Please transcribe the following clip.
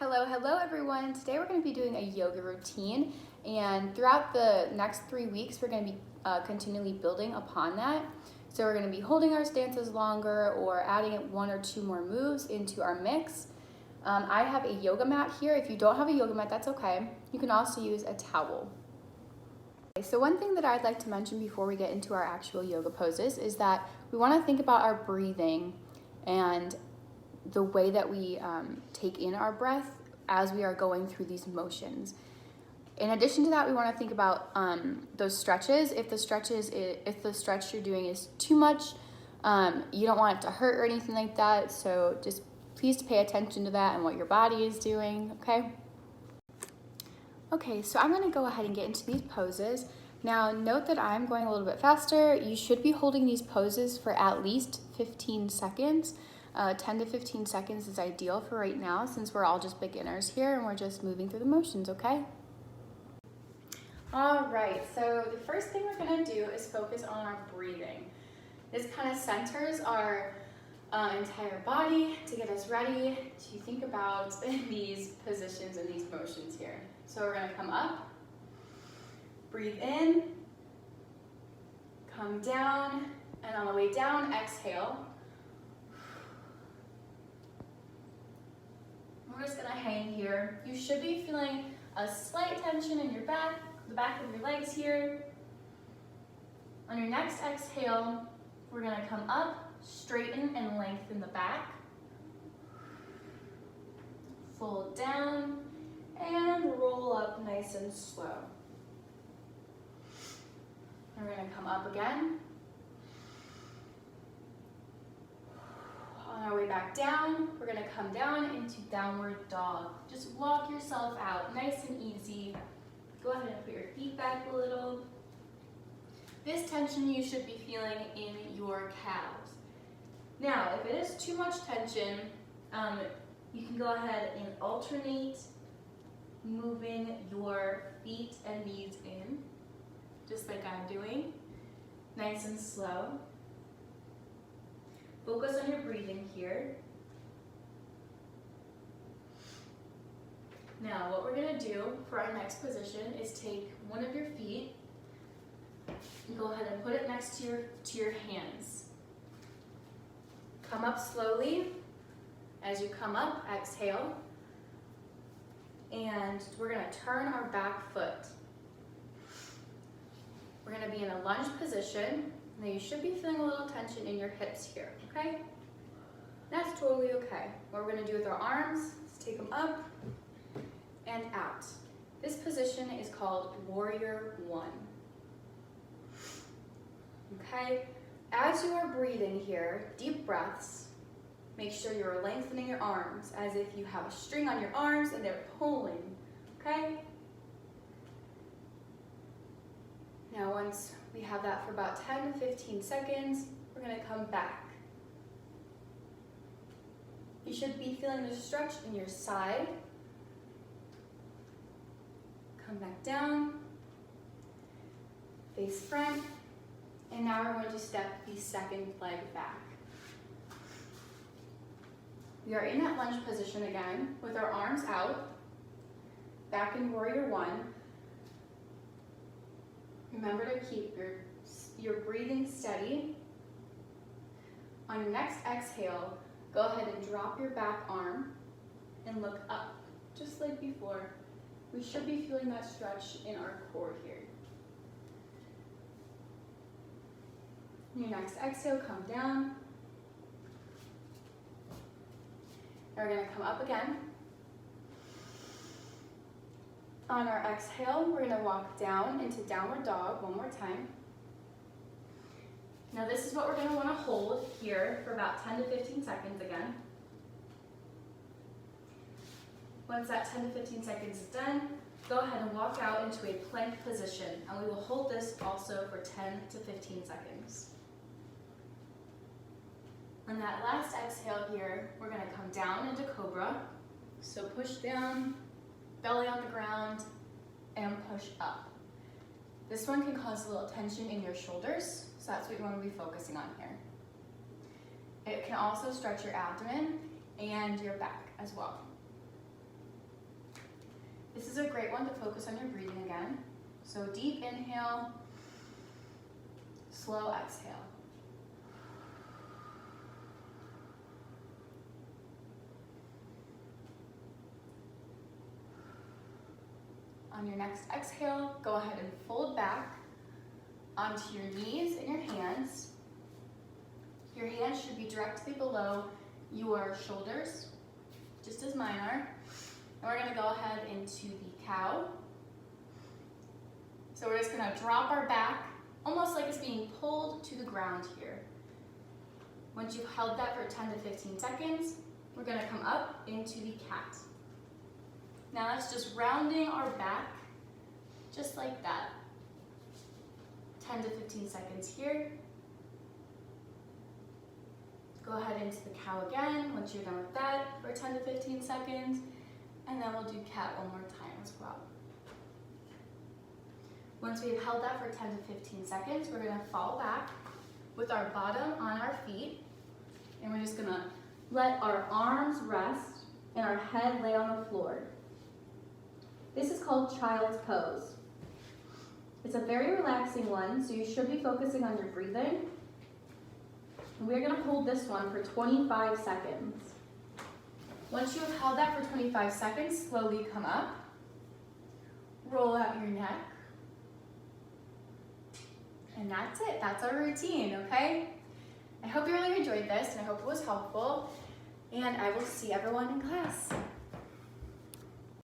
Hello everyone. Today we're going to be doing a yoga routine, and throughout the next 3 weeks we're going to be continually building upon that. So we're going to be holding our stances longer or adding 1 or 2 more moves into our mix. I have a yoga mat here. If you don't have a yoga mat, that's okay. You can also use a towel. So one thing that I'd like to mention before we get into our actual yoga poses is that we want to think about our breathing and the way that we take in our breath as we are going through these motions. In addition to that, we want to think about those stretches. If the stretch you're doing is too much, you don't want it to hurt or anything like that. So just please pay attention to that and what your body is doing, okay? Okay, so I'm going to go ahead and get into these poses. Now, note that I'm going a little bit faster. You should be holding these poses for at least 15 seconds. 10 to 15 seconds is ideal for right now since we're all just beginners here and we're just moving through the motions, okay? All right, so the first thing we're gonna do is focus on our breathing. This kind of centers our entire body to get us ready to think about these positions and these motions here. So we're gonna come up, breathe in, come down, and on the way down, exhale. We're just gonna hang here. You should be feeling a slight tension in your back, the back of your legs here. On your next exhale, we're gonna come up, straighten and lengthen the back. Fold down and roll up nice and slow. And we're gonna come up again. On our way back down, we're gonna come down into downward dog. Just walk yourself out, nice and easy. Go ahead and put your feet back a little. This tension you should be feeling in your calves. Now, if it is too much tension, you can go ahead and alternate moving your feet and knees in, just like I'm doing, nice and slow. Focus on your breathing here. Now, what we're gonna do for our next position is take one of your feet and go ahead and put it next to your hands. Come up slowly. As you come up, exhale. And we're gonna turn our back foot. We're gonna be in a lunge position. Now you should be feeling a little tension in your hips here, okay? That's totally okay. What we're gonna do with our arms is take them up and out. This position is called Warrior One. Okay? As you are breathing here, deep breaths, make sure you're lengthening your arms as if you have a string on your arms and they're pulling, okay? Now once we have that for about 10 to 15 seconds, we're gonna come back. You should be feeling the stretch in your side. Come back down, face front, and now we're going to step the second leg back. We are in that lunge position again with our arms out, back in Warrior One. Remember to keep your breathing steady. On your next exhale, go ahead and drop your back arm and look up, just like before. We should be feeling that stretch in our core here. On your next exhale, come down. And we're gonna come up again. On our exhale, we're gonna walk down into downward dog one more time. Now this is what we're gonna wanna hold here for about 10 to 15 seconds again. Once that 10 to 15 seconds is done, go ahead and walk out into a plank position, and we will hold this also for 10 to 15 seconds. On that last exhale here, we're gonna come down into Cobra. So push down, belly on the ground, and push up. This one can cause a little tension in your shoulders, so that's what you want to be focusing on here. It can also stretch your abdomen and your back as well. This is a great one to focus on your breathing again. So deep inhale, slow exhale. On your next exhale, go ahead and fold back onto your knees and your hands. Your hands should be directly below your shoulders, just as mine are. And we're gonna go ahead into the cow. So we're just gonna drop our back, almost like it's being pulled to the ground here. Once you've held that for 10 to 15 seconds, we're gonna come up into the cat. Now that's just rounding our back, just like that. 10 to 15 seconds here. Go ahead into the cow again, once you're done with that, for 10 to 15 seconds. And then we'll do cat one more time as well. Once we've held that for 10 to 15 seconds, we're gonna fall back with our bottom on our feet. And we're just gonna let our arms rest and our head lay on the floor. This is called child's pose. It's a very relaxing one, so you should be focusing on your breathing. We're gonna hold this one for 25 seconds. Once you have held that for 25 seconds, slowly come up, roll out your neck, and that's it. That's our routine, okay? I hope you really enjoyed this, and I hope it was helpful, and I will see everyone in class.